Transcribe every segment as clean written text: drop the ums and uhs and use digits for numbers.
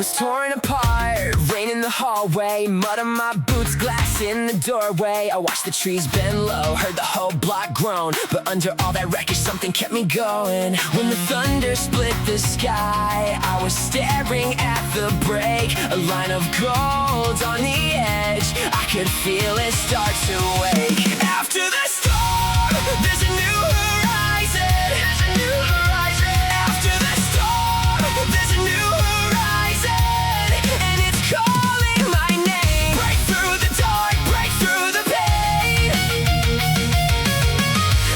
was torn apart, rain in the hallway, mud on my boots, glass in the doorway. I watched the trees bend low, heard the whole block groan, but under all that wreckage something kept me going. When the thunder split the sky, I was staring at the break, a line of gold on the edge. I could feel it start to wake. After the storm, there's a new horizon. There's a new horizon. After the storm, there's a new horizon, and it's calling my name. Break through the dark, break through the pain.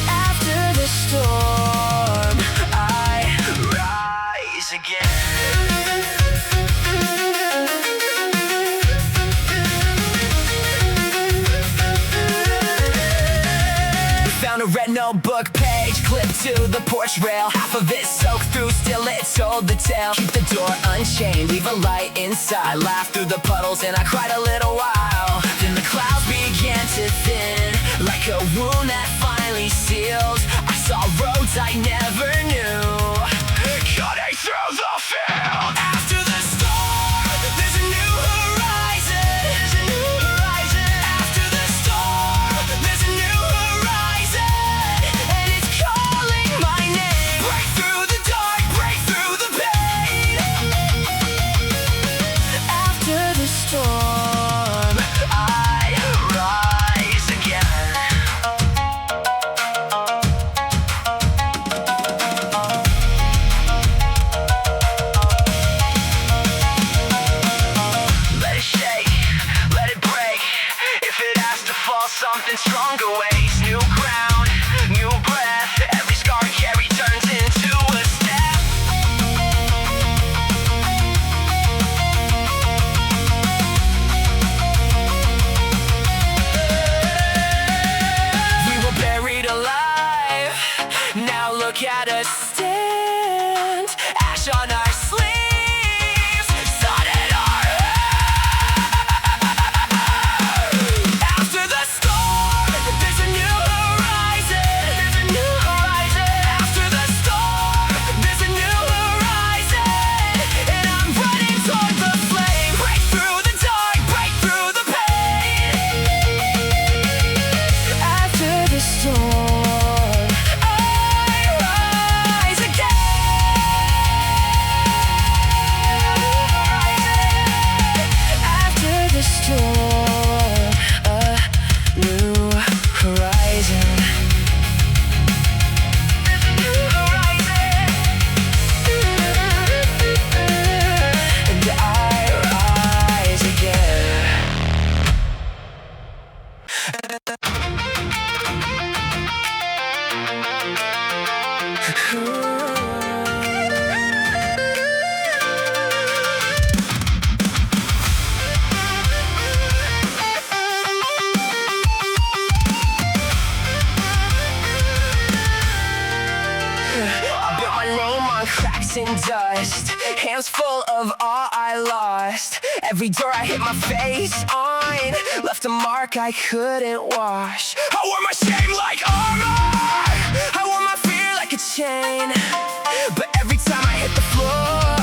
After the storm, I rise again. Found a red notebook page clipped to the porch rail. Half of it soaked through, still it told the tale. Keep the door unchained, leave a light inside. Laughed through the puddles and I cried a little while. Then the clouds began to thin, like a wound that finally sealed. I saw roads I never knew, cutting through the field. After the storm, there's a new horizon. There's a new horizon. After the storm, there's a new horizon, and it's calling my name. Break through the dark, break through the pain. After the storm, I rise again. Let it shake, let it break. If it has to fall, something stronger ways. New ground, new breath. Every scar I carry turns into a step. We were buried alive, now look at us stand. Ash on our sleeves, sun in our After the storm, there's a new horizon. There's a new horizon. After the storm, there's a new horizon, and I'm running toward the flame. Break through the dark, break through the pain. After the storm, I rise again. After the storm, a new horizon. There's a new horizon, and I rise again. I built my name on cracks and dust, hands full of all I lost. Every door I hit my face on left a mark I couldn't wash. I wore my shame like armor, I wore my fear like a chain. But every time I hit the floor,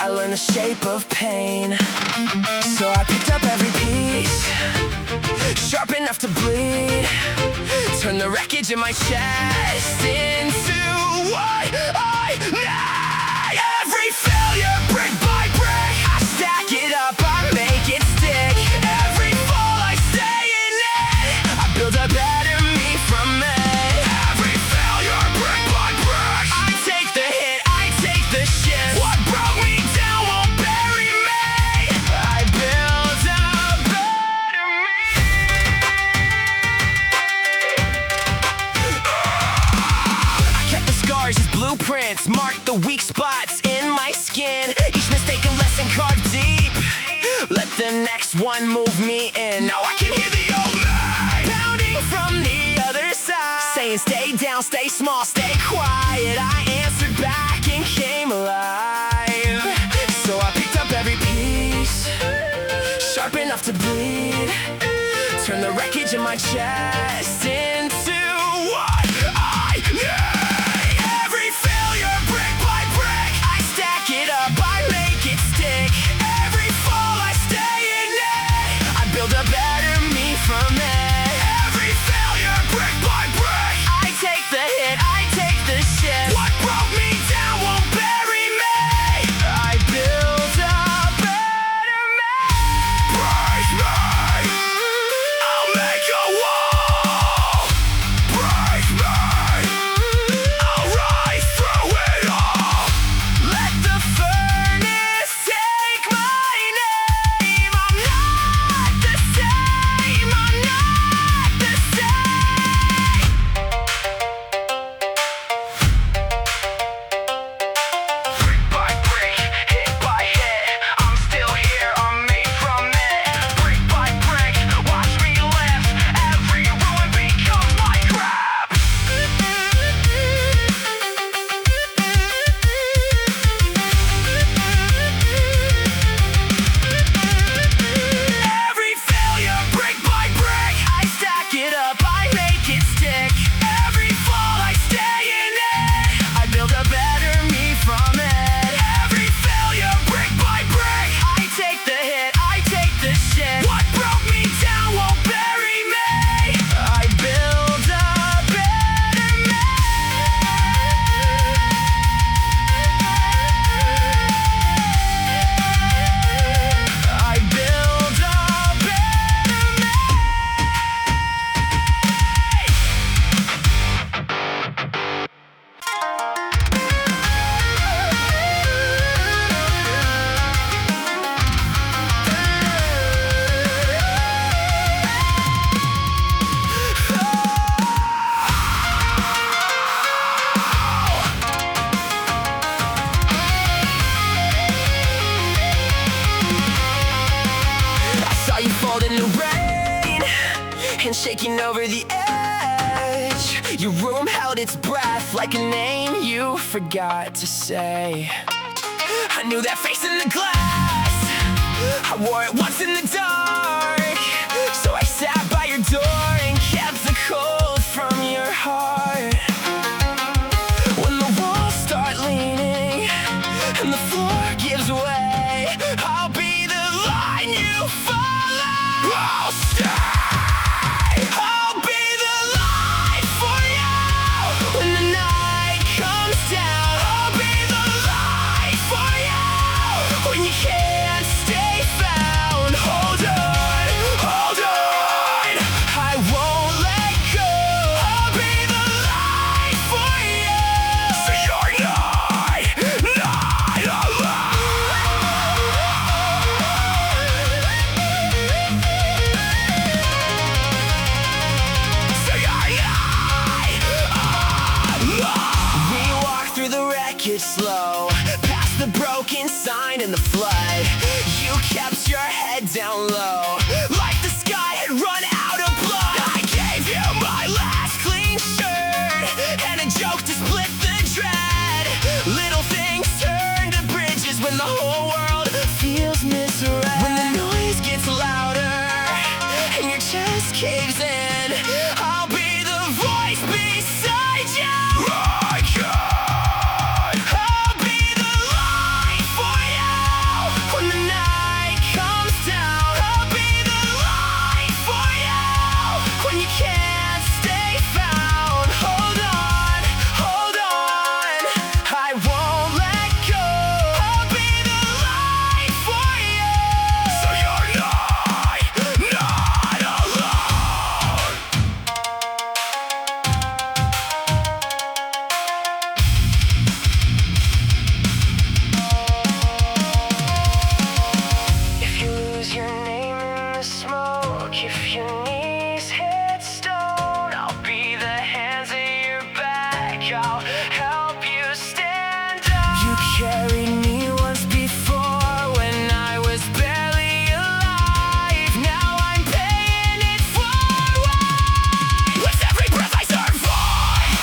I learned the shape of pain. So I picked up every piece, sharp enough to bleed. Turn the wreckage in my chest into what I need. Every failure, brick by brick, I stack it up, I make it stick. Every fall I stay in it, I build a better me from it. Every failure, brick by brick, I take the hit, I take the shit. What broke me down won't bury me, I build a better me. I kept the scars as blueprints, marked the weak spots in my skin. Each mistake a lesson carved deep. Let the next one move me in. Now I can hear the old man pounding from the other side, saying stay down, stay small, stay quiet. I answered back and came alive. So I picked up every piece, sharp enough to bleed. Turn the wreckage in my chest into what I need. Every failure, brick by brick, I stack it up, I make it stick. shaking over the edge. Your room held its breath like a name you forgot to say. I knew that face in the glass, I wore it once in the dark. So I sat by your door and kept the cold from your heart. When the walls start leaning and the floor gives way, I'll be the line you follow. I'll stay. I'll be the light for you. When the night comes down, I'll be the light for you. When you can't stay found, hold on, hold on. I won't let go. I'll be the light for you. So you're not alone. So you're not alone. We walk through the wreckage slow, past the broken sign and the flood. You kept your head down low, like the sky had run out of blood. I gave you my last clean shirt and a joke to split the dread. Little things turn to bridges when the whole world feels misread. When the noise gets louder and your chest caves in, I'll be the voice beside you. My God, I'll be the light for you. When the night comes down, I'll be the light for you. When you can't stay found, hold on, hold on. I won't let go. I'll be the light for you. So you're not alone. If you lose your name in the smoke, if your knees hit stone, I'll be the hands at your back. I'll help you stand up. You carried me once before when I was barely alive. Now I'm paying it forward with every breath I survive.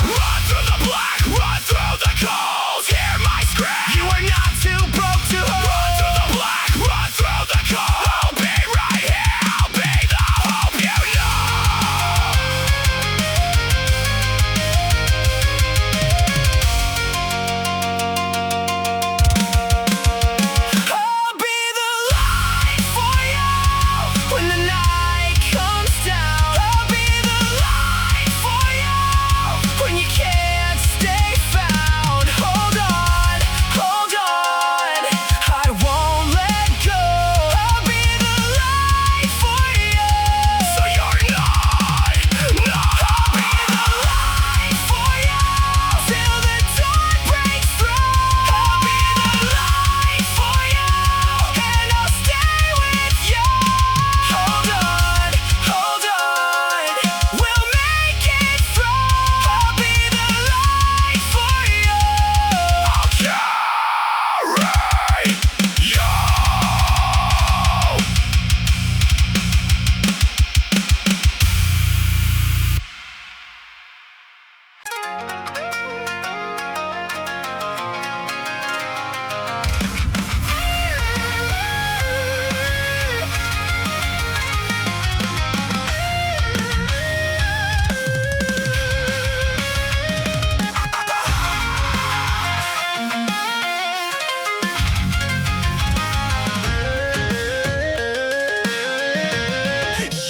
Run through the black, run through the cold. Hear my scream. You are not too broke to hold. Run through the black, run through the cold. I'll be right here. I'll be the hope you know. I'll be the light for you. When the night comes down, I'll be the light for you. When you can't stay found, hold on, hold on. I won't let go. I'll be the light for you. So you're not. I'll be the light for you. Till the dawn breaks through. I'll be the light for you. And I'll stay with you. Hold on, hold on. We'll make it through. I'll be the light for you. I'll carry you.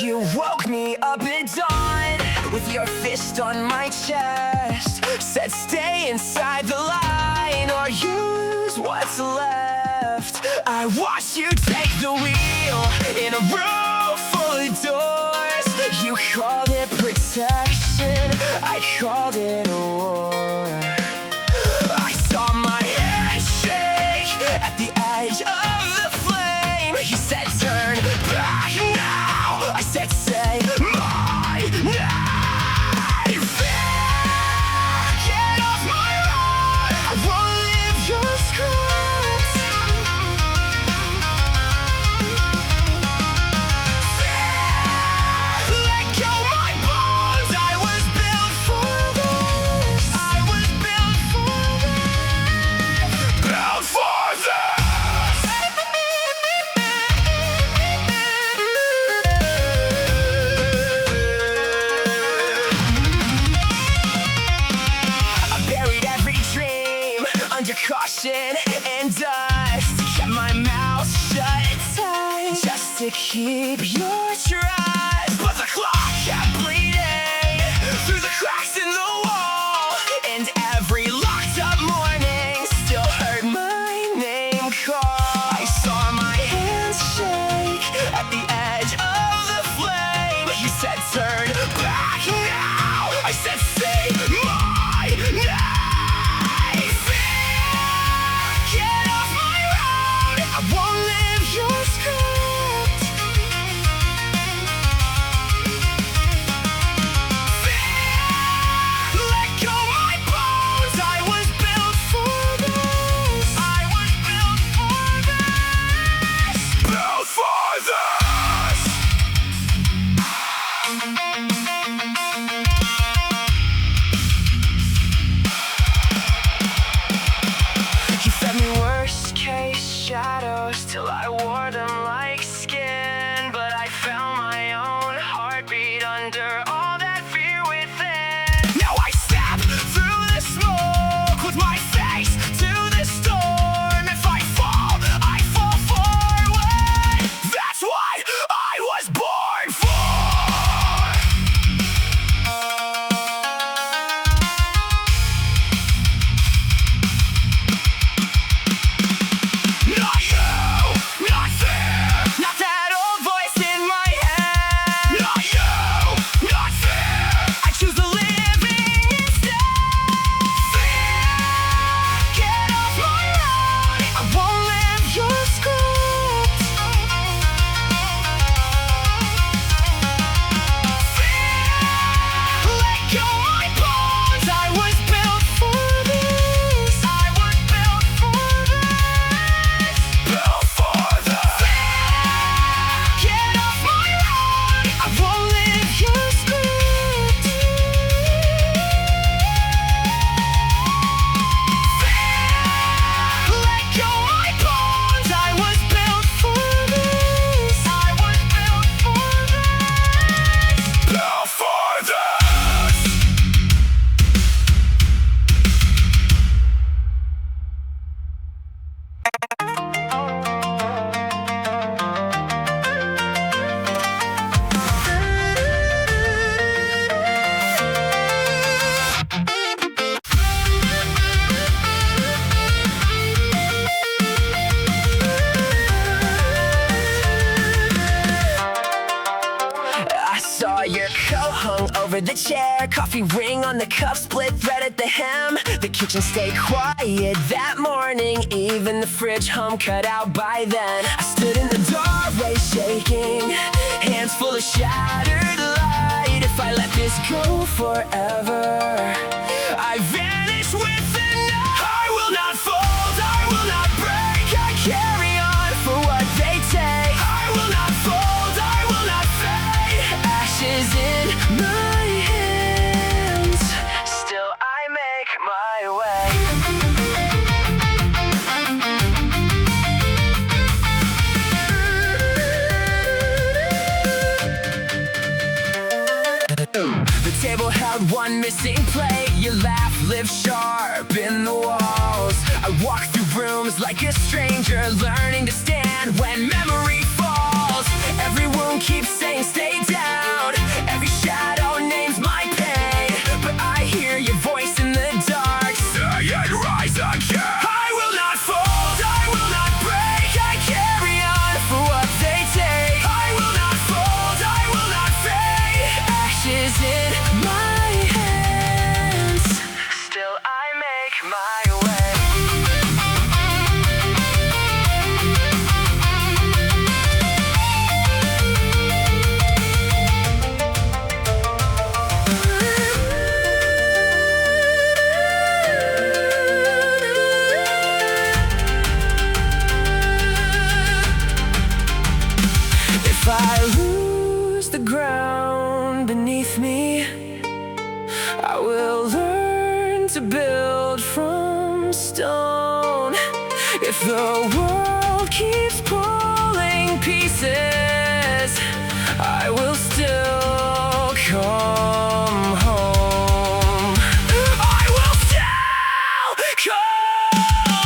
You woke me up at dawn with your fist on my chest. Said stay inside the line or use what's left. I watched you take the wheel in a room full of doors. You called it protection, I called it a war. I saw my hand shake at the edge of the flame. You said turn back now. I said say my name. Get off my ride. caution and dust. Kept my mouth shut tight just to keep your trust. But the clock kept bleeding through the cracks in the wall, and every locked up morning still heard my name call. I saw my hands shake at the edge of the flame. You said turn back now. I said say my name. Get off my road. I won't live your script. Let go my bones. I was built for this. I was built for this. Built for this. You fed me worst case shadows till I wore them like skin. But I found my own heartbeat under all that fear within. Now I step through the smoke with my face to the storm. If I fall forward. That's what I was born for. Not you, not fear, not that old voice in my head. Not you, not fear, I choose the living instead. Fear, get off my road. I won't live your script. Fear, let go my bones. I was built for this. I was built for this. Built for this. Get off my road. I won't live your script. Let go my bones. I was built for this. I was built for this. Built for this. I saw your coat hung over the chair, coffee ring on the cup, split thread at the hem. The kitchen stayed quiet that morning, even the fridge hum cut out by then. I stood in the doorway shaking, hands full of shattered light. If I let this go forever, I vanish with the night. I will not fold, I will not break. I carry on for what they take. I will not fold, I will not fade. Ashes in my hands, still I make my way. The table held one missing plate. Your laugh lived sharp in the walls. I walk through rooms like a stranger, learning to stand when memory falls. Every wound keeps saying stay down. Every shadow names my pain. But I hear your voice in the dark, say and rise again. I will not fold, I will not break. I carry on for what they take. I will not fold, I will not fade. Ashes in my hands, still I make my way. If I lose the ground beneath me, I will learn to build from stone. If the world keeps pulling pieces, I will still come home. I will still come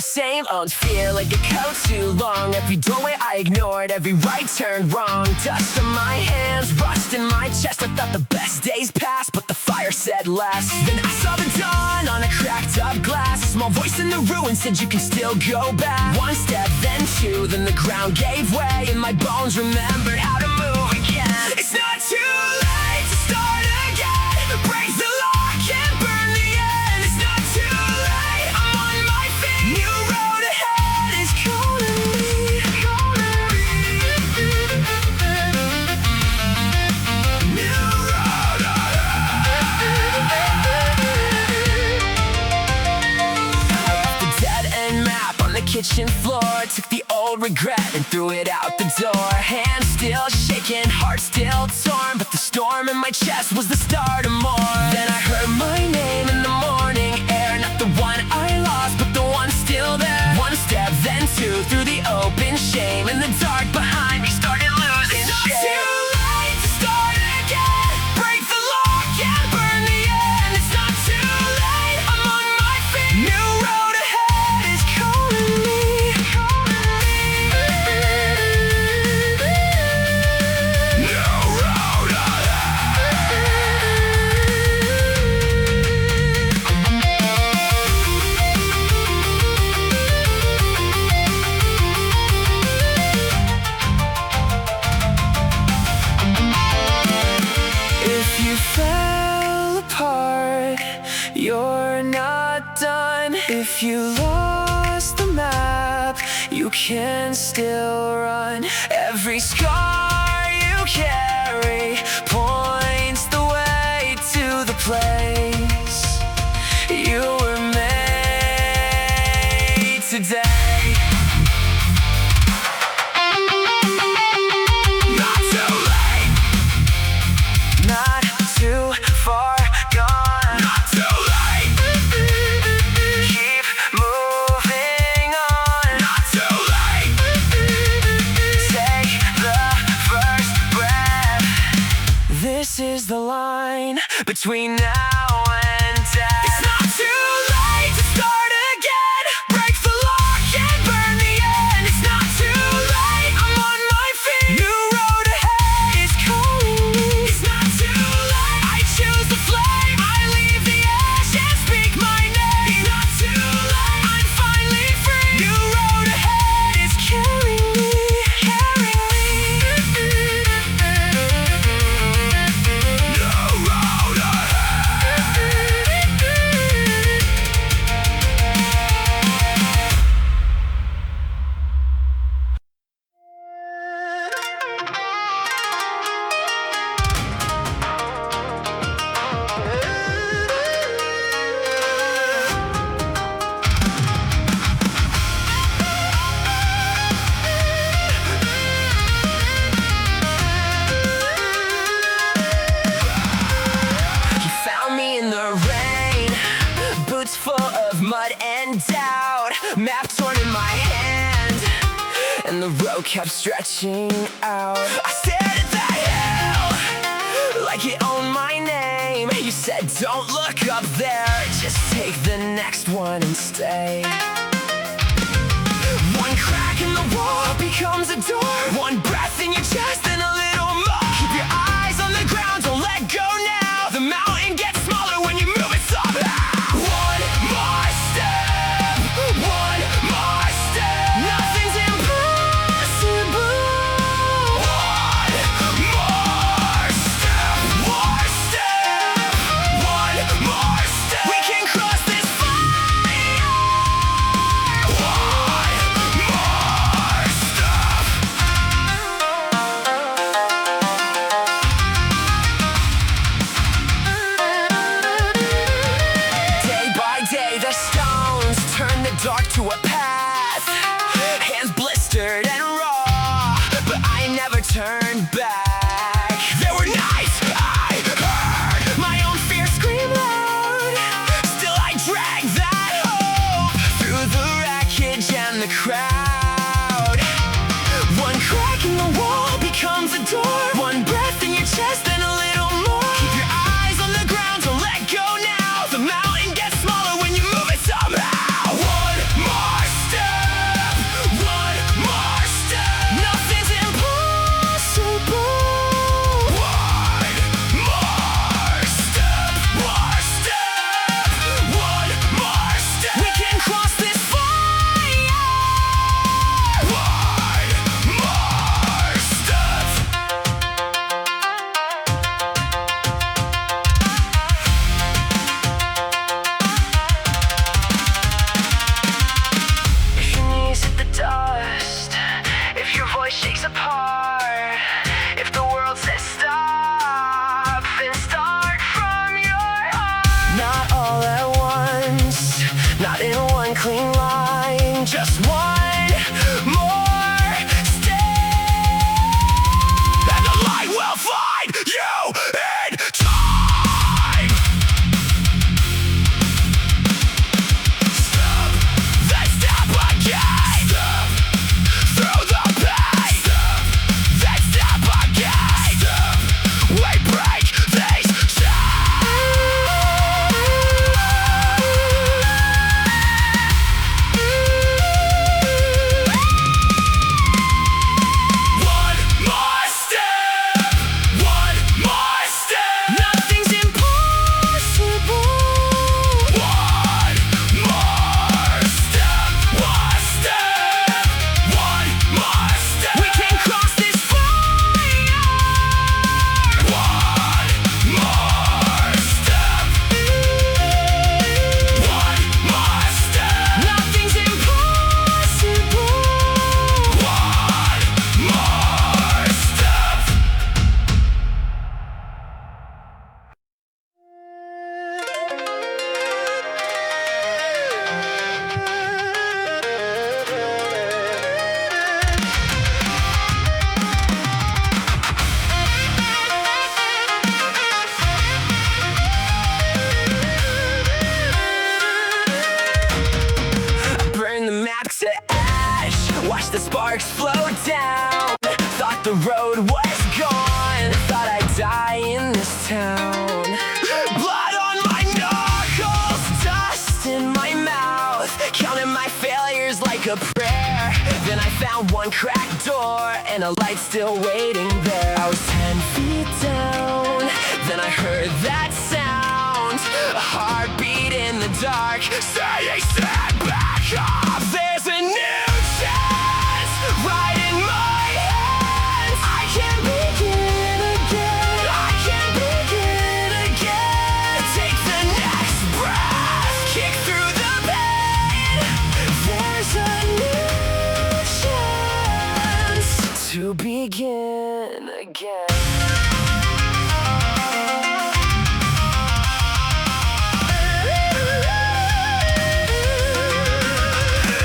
same old fear like a coat too long. Every doorway I ignored, every right turn wrong. Dust on my hands, rust in my chest. I thought the best days passed, but the fire said less. Then I saw the dawn on a cracked up glass. A small voice in the ruin said you can still go back. One step, then two, then the ground gave way, and my bones remembered how to move again. It's not too late to start again. Break the lock and burn the end. It's not too late, I'm on my feet. New road ahead is calling me, calling me. New road ahead. I left the dead end map on the kitchen floor. Took the old regret and threw it out the door. Hands still shaking, heart still torn, but the storm in my chest was the start of more. Then I heard my name in the morning air. Not the one I lost, but the one still there. One step, then two, through the open shame. And the dark behind me started losing shape. It's not too late to start again. Break the lock and burn the end. It's not too late, I'm on my feet. New road ahead is calling me. You're not done. If you lost the map, you can still run. Every scar you carry points the way to the place you were made today. Not too late, not too far gone. Not too late, keep moving on. Not too late, take the first breath. This is the line between now and death. It's not too late to start again. Break the lock and burn the end. It's not too late, I'm on my feet. New road ahead is calling me. It's not too late, I choose the flame. I leave the ash and speak my name. It's not too late, I'm finally free. New road ahead is carrying me, carrying me. New road mud and doubt, map torn in my hand, and the road kept stretching out. I stared at that hill like it owned my name. You said don't look up there, just take the next one and stay. One crack in the wall becomes a door. One breath in your chest and a little more. Keep your eyes on the ground, don't let go now. The mountain gets smaller when you move it somehow. One more step, one more step. Nothing's impossible. One more step, one more step. We can cross this fire. One more step. Day by day, the stones turn the dark to a path. Hands blistered and raw, but I never turned back. There were nights I heard my own fear scream loud. Still I drag that hope through the wreckage and the crowd. One crack in the wall becomes a door. One breath in your chest and a little more. Keep your eyes on the ground, don't let go now. The mountain gets smaller when you move it somehow. One more shakes apart. If the world says stop, then start from your heart. Not all at once, not in one clean line, just one more step, and the light will find you in time. Step, then step again. Step through the pain. Step, then step again. Step, we break these chains. One more step, one more step. Nothing's impossible. One more step, one step, one more step. We can cross this fire. One more step, one more step. Nothing's impossible. One more step. Burn the map to ash, watch the sparks flow down. Thought the road was gone, thought I'd die in this town. Blood on my knuckles, dust in my mouth, counting my failures like a prayer. Then I found one cracked door and a light still waiting there. I was 10 feet down, then I heard that sound, a heartbeat in the dark, saying stand back up. There's a new chance right in my hands. I can begin again. I can begin again. Take the next breath, kick through the pain. There's a new chance to begin again.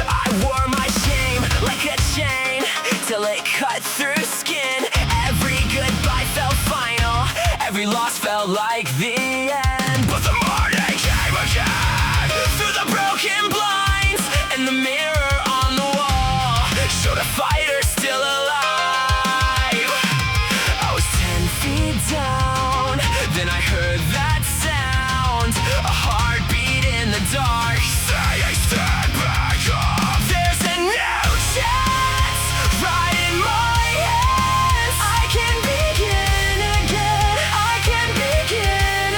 I wore my shame like a chain till it cut through skin. Every goodbye felt final, every loss felt like the end. But the morning came again through the broken blinds, and the mirror on the wall showed a fighter still alive. I was 10 feet down, then I heard that sound, a heartbeat in the dark, saying stand back up. There's a new chance right in my hands. I can begin again. I can begin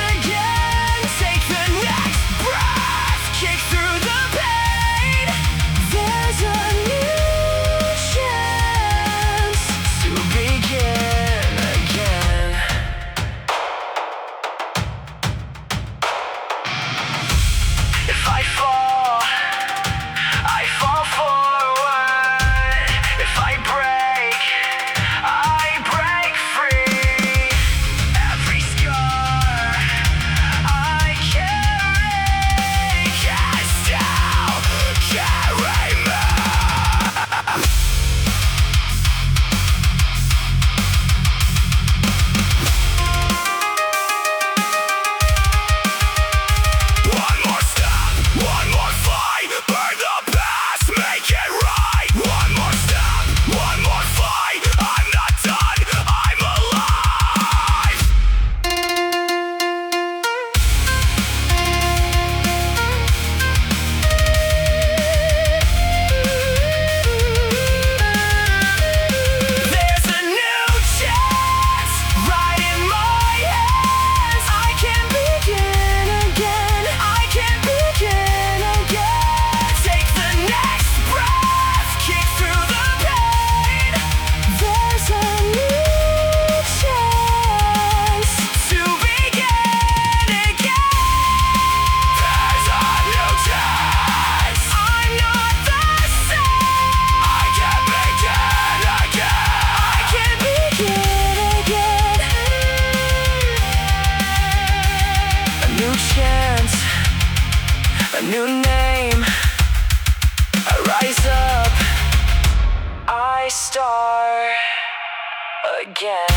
start again.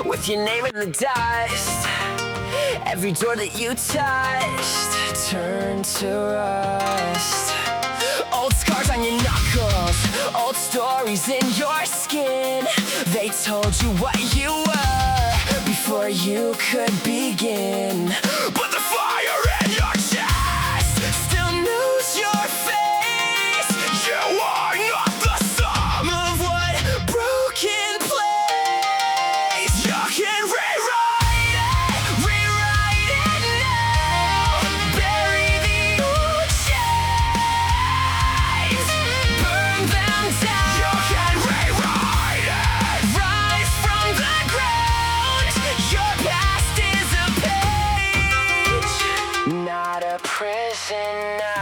With your name in the dust, every door that you touched turned to rust. Old scars on your knuckles, old stories in your skin. They told you what you were before you could begin. But the fire in your chest still knows your face. You are not the sum of what broken place. You can rewrite it now. Bury the old chains, burn them down. You can rewrite it. Rise from the ground. Your past is a page, not a prison now.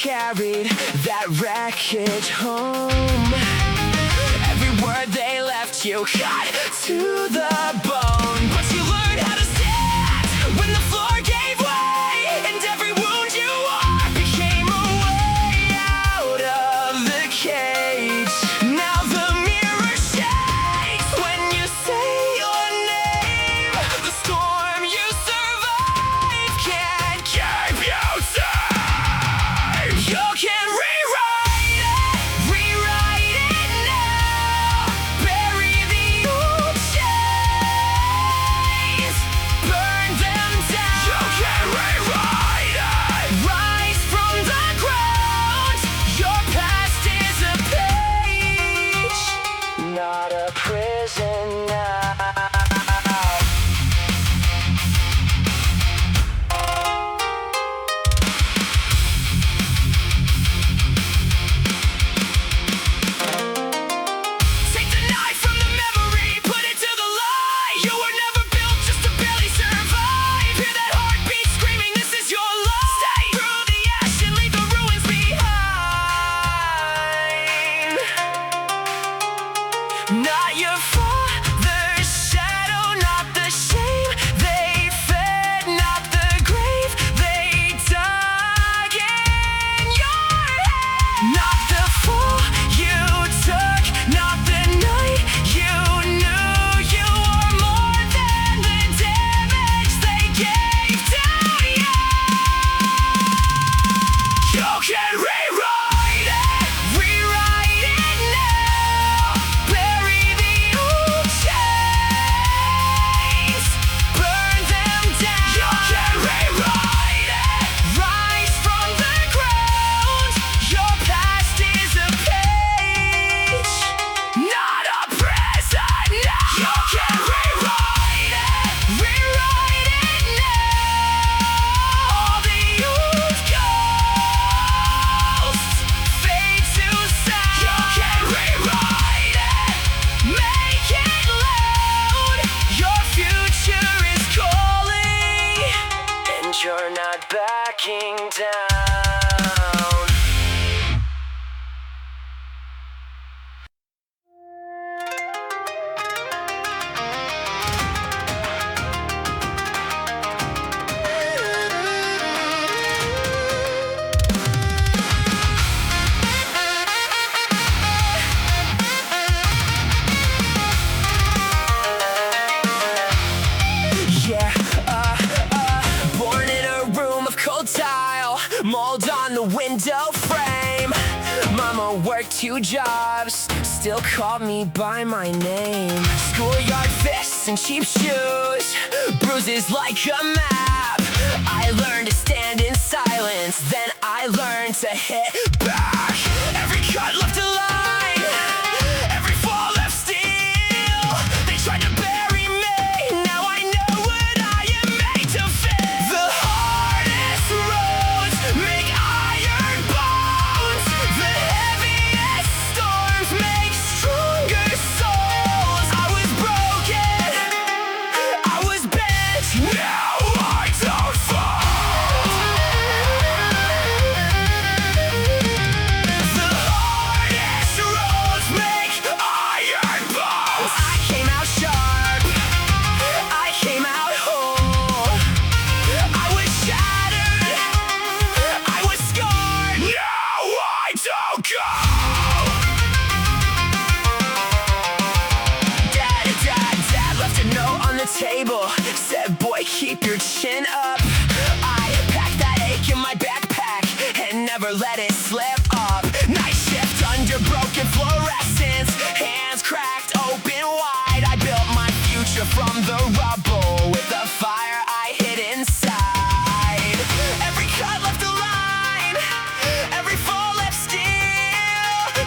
Carried that wreckage home. Every word they left you cut to the bone. But you learned how to stand when the floor gave way, and every wound you are became a way out of the cage. Now the mirror shakes when you say your name. The storm you survive can't keep you safe. You can rewrite it now. Bury the old chains, burn them down. You can rewrite it. Rise from the ground. Your past is a page, not a prison now. Not your father's shadow, not the shame they fed, not the grave they dug in your head. Not the fall you took, not the night you knew you were more than the damage they gave to you. You can rewrite it now. Bury the old chains, burn them down. You can rewrite it. Rise from the ground. Your past is a page, not a prison now. You can rewrite it now. All the old ghosts fade to sound. You can rewrite it, make it loud. Your future is calling, and you're not backing down. Yeah, window frame. Mama worked 2 jobs, still called me by my name. Schoolyard fists and cheap shoes, bruises like a map. I learned to stand in silence, then I learned to hit back. Every cut left a line, every fall left steel. They tried to bury me, now I know what I am made to feel. The hardest roads make iron bones. The heaviest storms make stronger souls. I was broken, I was bent, now I don't fall. The hardest roads make iron bones. I came out sharp, I came out whole. I was shattered, I was scarred, now I don't go. Dad left a note on the table, said, boy, keep your chin up. I packed that ache in my backpack and never let it slip up. Night shift under broken fluorescence, hands cracked open wide. I built my future from the rubble with the fire I hid inside. Every cut left a line, every fall left steel.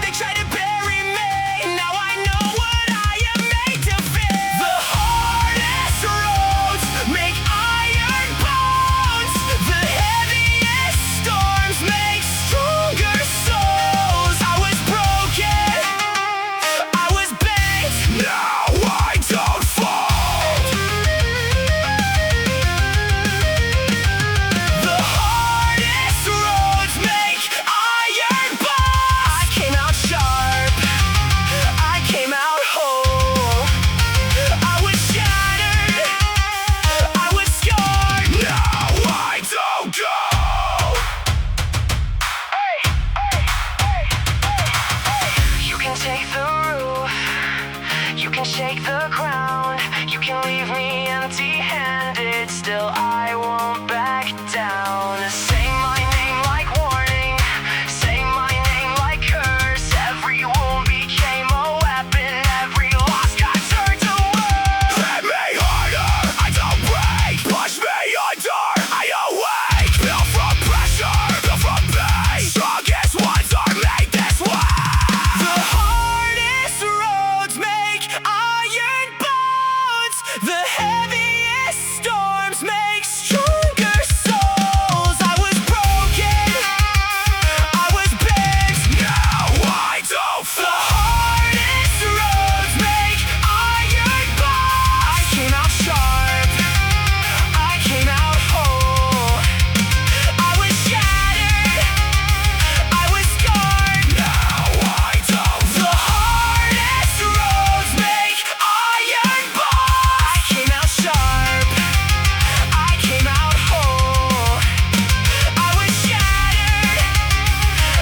They tried to bury me, now I know what I am made to feel. The hardest roads make iron bones. The heaviest storms make stronger souls. I was broken, I was bent, now I don't fold. The hardest roads make iron bones. I came out sharp, I came out whole. I was shattered, I was scarred, now I don't go. You can take the roof, you can shake the ground, you can leave me empty-handed, still I won't back down. Say my name like warning, say my name like curse. Every wound became a weapon, every loss got turned to words. Hit me harder, I don't break, push me under, I awake. Built from pressure, built from pain, strongest ones are made this way. The hardest roads make iron bones. The heaviest storms make stronger souls. I was broken, I was bent, now I don't fall. The hardest roads make iron bones. I came out sharp, I came out whole. I was shattered, I was scarred, now I don't. The hardest roads make iron bones. I came out sharp, I came out whole. I was shattered,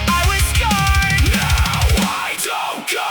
I was scarred, now I don't go.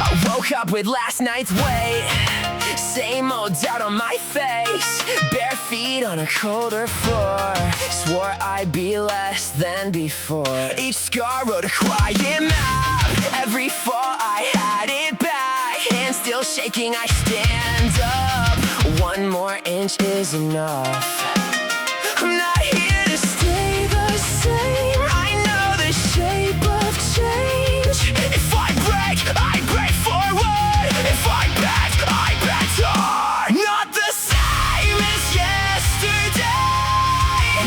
I woke up with last night's weight, same old doubt on my face, bare feet on a colder floor. Swore I'd be less than before. Each scar wrote a quiet map, every fall I had it back. Hands still shaking, I stand up. One more inch is enough. I'm not here to stay the same. I know the shape of change. If I break forward. If I bend hard. Not the same as yesterday.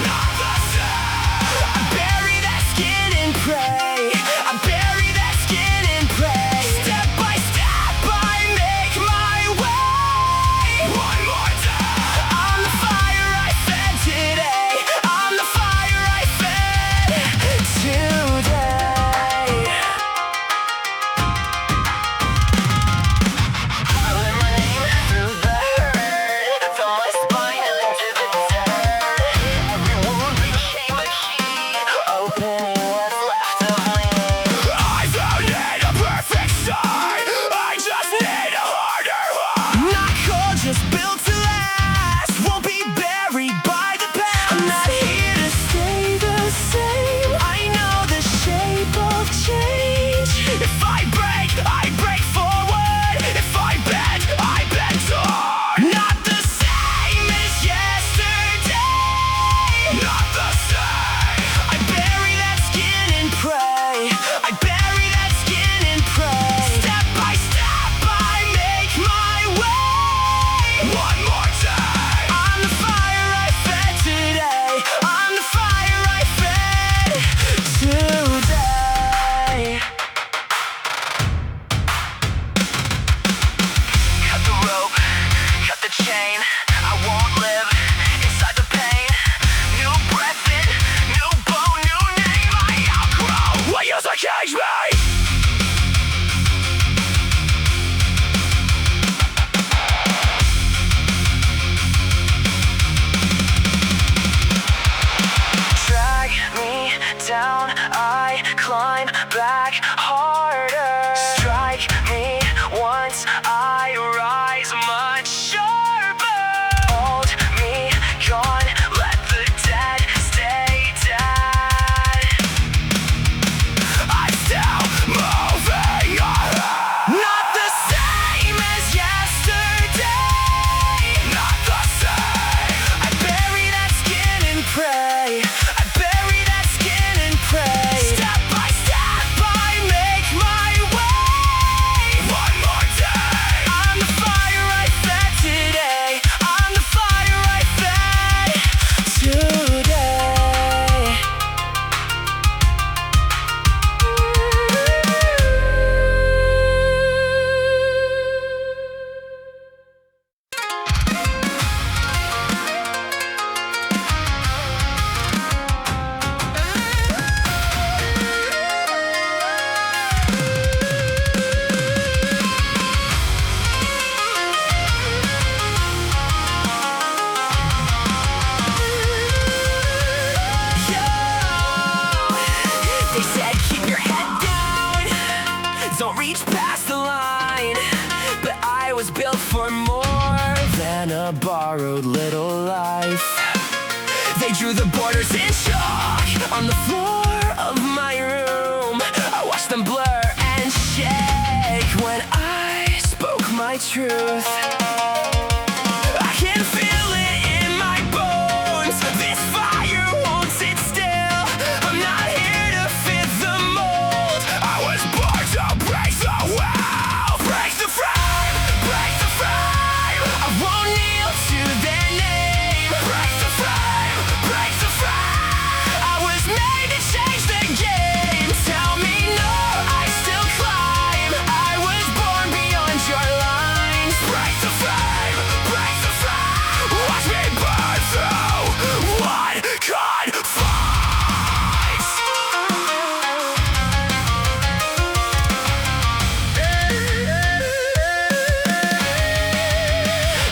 Not the same. I bury that skin and pray. I bury that skin and pray. Step by step. climb back harder. Strike me once I rise much sharper. Hold me gone, let the dead stay dead. I'm still moving on. Not the same as yesterday. Not the same. I bury that skin and pray. I bury that skin and pray. Step by step I make my way. One more day. I'm the fire I fed today. I'm the fire I fed today. They said keep your head down, don't reach past the line. But I was built for more than a borrowed little life. They drew the borders in chalk on the floor of my room. I watched them blur and shake when I spoke my truth. I can feel it in my bones. This fire won't sit still. I'm not here to fit the mold. I was born to break the wall. Break the frame, break the frame. I won't kneel to their name. Break the frame, break the frame. I was made to change the game. Tell me no, I still climb. I was born beyond your lines. Break the frame, break the frame. Watch me burn through one confines.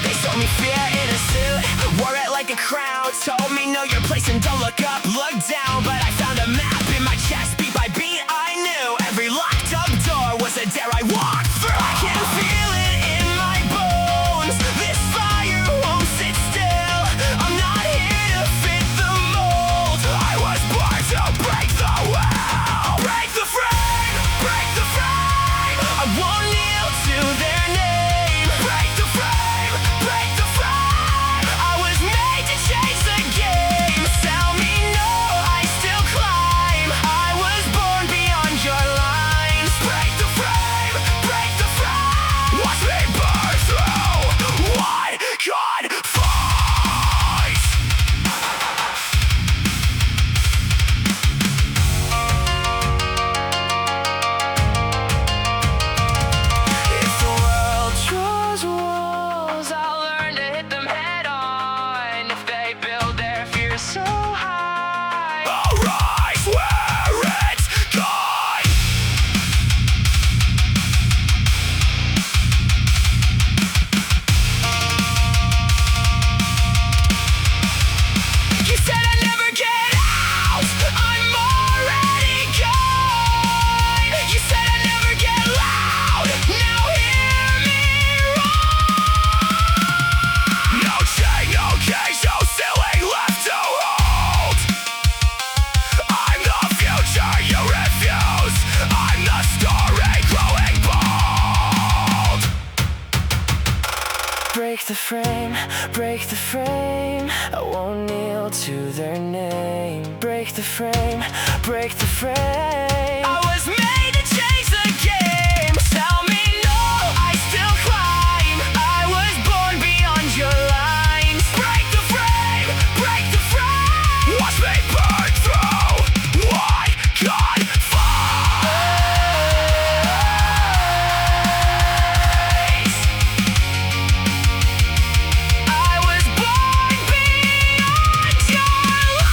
They sold me fear in a suit, wore it like a crown. Told me know your place and don't look up, look down. But I found a map in my chest, beat by beat I knew. Every locked up door was a dare I walked through. I can feel it in my bones. This fire won't sit still. I'm not here to fit the mold. I was born to break the wall. Break the frame, break the frame. I won't kneel to their name. Break the frame, break the frame. I was made to change the game. Tell me no, I still climb. I was born beyond your lines. Break the frame, break the frame. Watch me burn through one confines. If the world draws walls, I'll learn to hit them head on. If they build their fears so high, I'll rise where it's gone. You said I'd never get out. I'm already gone. You said I'd never get loud. Now hear me roar. No chain, no cage, no ceiling left to hold. I'm the future you refuse. I'm the story growing bold. Break the frame, break the frame. I won't kneel to their name. Break the frame, break the frame. I was made to change the game. Tell me no, I still climb. I was born beyond your lines. Break the frame, break the frame. Watch me burn through one confines. I was born beyond your lines.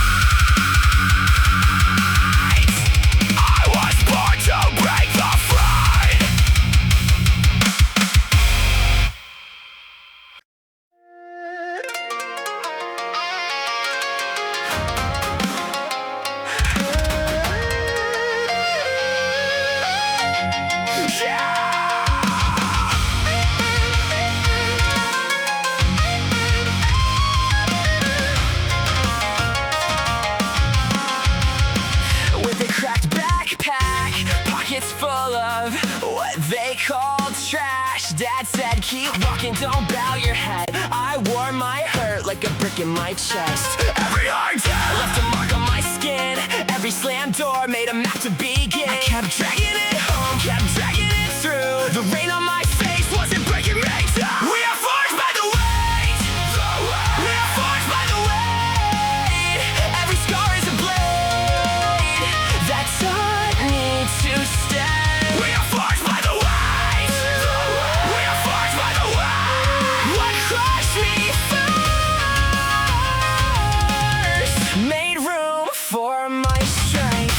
backpack, pockets full of what they called trash. Dad said, keep walking, don't bow your head. I wore my hurt like a brick in my chest. Every hard time left a mark on my skin. Every slammed door made a map to begin. I kept dragging it home, kept dragging it through. The rain on my face wasn't breaking me down. We are forged by the weight. We are forged by the weight. Every scar is a blade that taught me to stay. We are forged by the weight. We are forged by the weight. What crushed me first made room for my strength.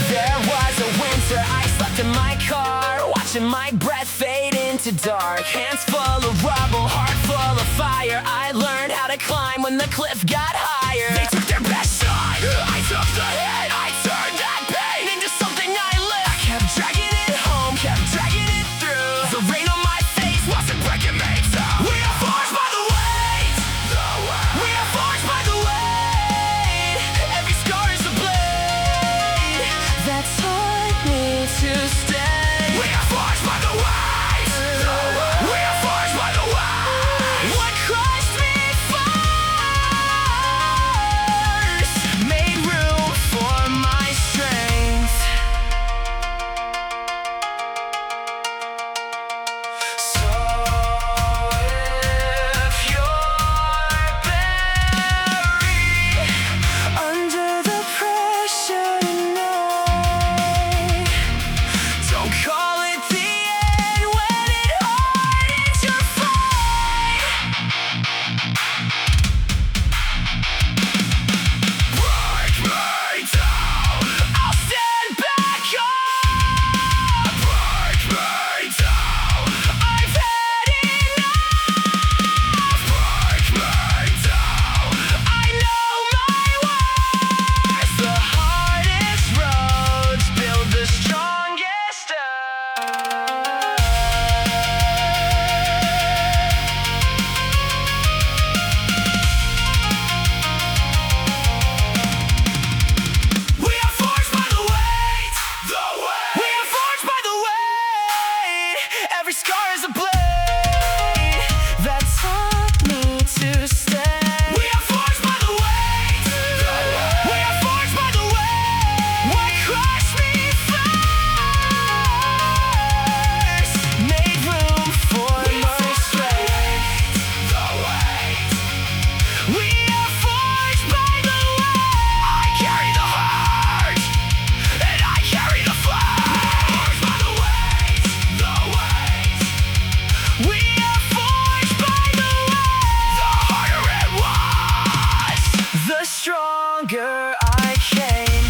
There was a winter, I slept in my car, watching my breath fade into dark. Hands full of rubble, heart full of fire. I learned how to climb when the cliff got higher. They took their best shot, I took the hit. I turned that pain into something I lived. I kept dragging it home, kept dragging it through. The rain on my face wasn't breaking me down. We are forged by the weight. We are forged by the weight. Every scar is a blade that taught me to stay. We are forged by the weight. We are forged by the weight. What crushed me first made room for my strength. So if you're buried under the pressure tonight, don't call it the end when it hardens your fight. Break me down, I'll stand back up. Break me down, I've had enough. Break me down, I know my worth. The hardest roads build the strongest We are forged by the weight. We are forged by the weight. Every scar is a blade that taught me to stay. We are forged by the weight. We are forged by the weight. What crushed me first made room for my strength. We are forged by the weight. I carry the heart, and I carry the flag. Forged by the weight. We are forged by the weight. The harder it was, the stronger I came.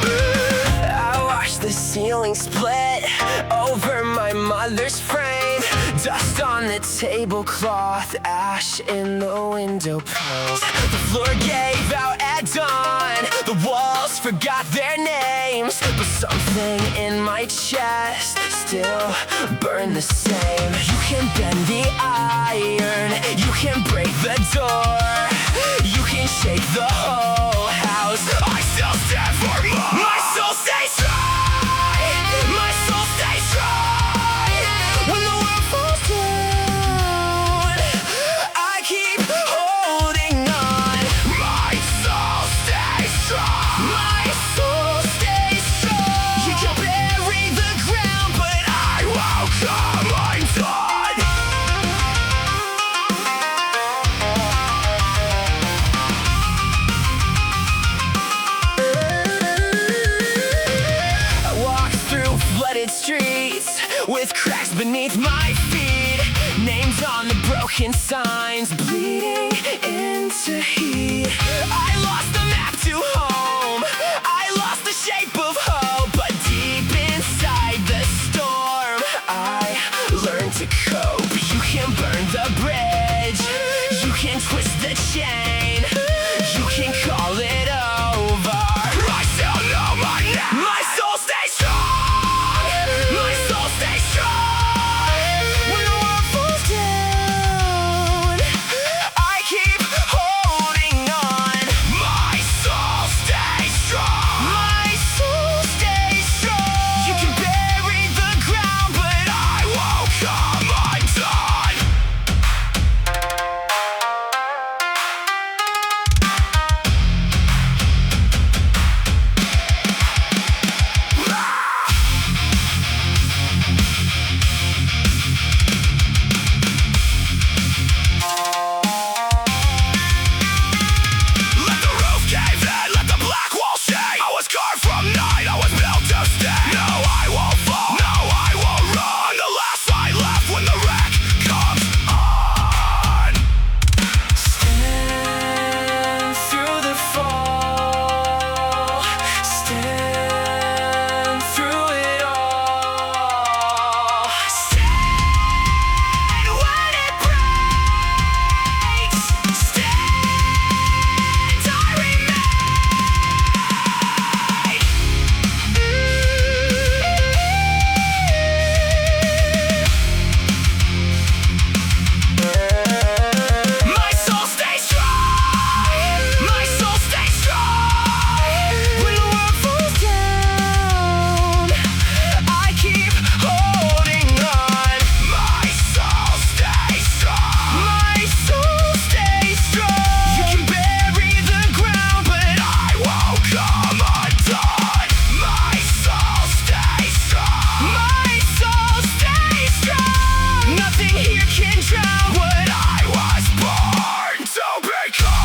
I watched the ceiling split over my mother's frame. Dust on the tablecloth, ash in the window panes. The floor gave out at dawn, the walls forgot their names. But something in my chest still burned the same. You can bend the iron, you can break the door, you can shake the whole house. I still stand for more. My soul stays strong. My soul stays strong. When the world falls down, I keep holding on. My soul stays strong. My soul stays strong. You can bury the ground, but I won't come undone. with cracks beneath my feet, names on the broken signs bleeding into heat. I lost the map to home, I lost the shape of hope, but deep inside the storm I learned to cope. You can burn the bridge, you can twist the chain, you can call it over. I still know my name. My soul stays strong, my soul stays strong. When the world falls down, I keep holding on. My soul stays strong, my soul stays strong. You can bury the ground, but I won't come undone. Let the roof cave in, let the black wall shake. I was carved from night, I was built to stay. No, I won't fall, no, I won't run. The last I left when the wreck comes on. Stand through the fall, stand through it all. Stand when it breaks, stand, I remain. My soul stays strong, my soul stays strong. When the world falls down, I keep holding on. My soul stays strong, my soul stays strong. You can bury the ground, but I won't come undone. My soul stays strong, my soul stays strong. Nothing here can drown what I was born to become.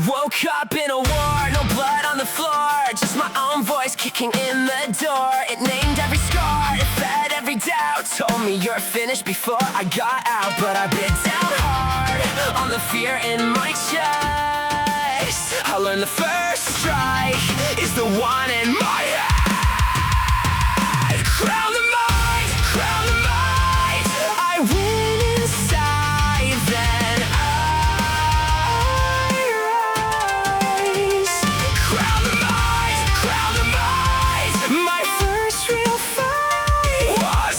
Woke up in a war, no blood on the floor, just my own voice kicking in the door. It named every scar, it fed every doubt, told me you're finished before I got out. But I bit down hard on the fear in my chest. I learned the first strike is the one in my head. Crown the mind, crown the mind. I win inside, then I rise. Crown the mind, crown the mind. My first real fight was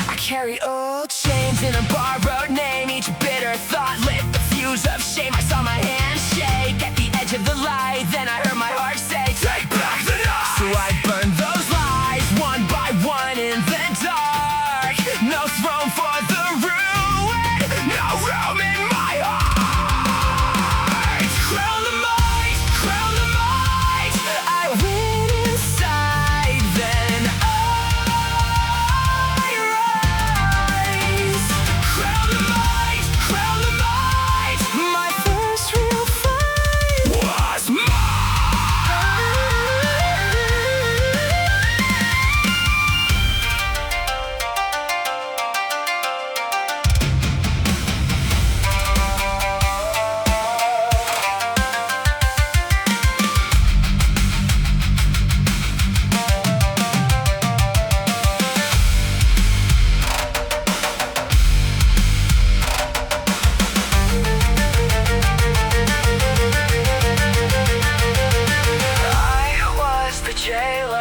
I carry old chains in a borrowed name. Each bitter thought lit the fuse of shame. I saw my hand shake at the edge of the light. Then I heard my heart say, take back the night. So I burned those lies one by one in the dark. No throne for the ruin, no room in my heart. Crown the might, crown the might. I win inside, then I rise. Crown the might, crown the might. My first real fight was I was the jailer.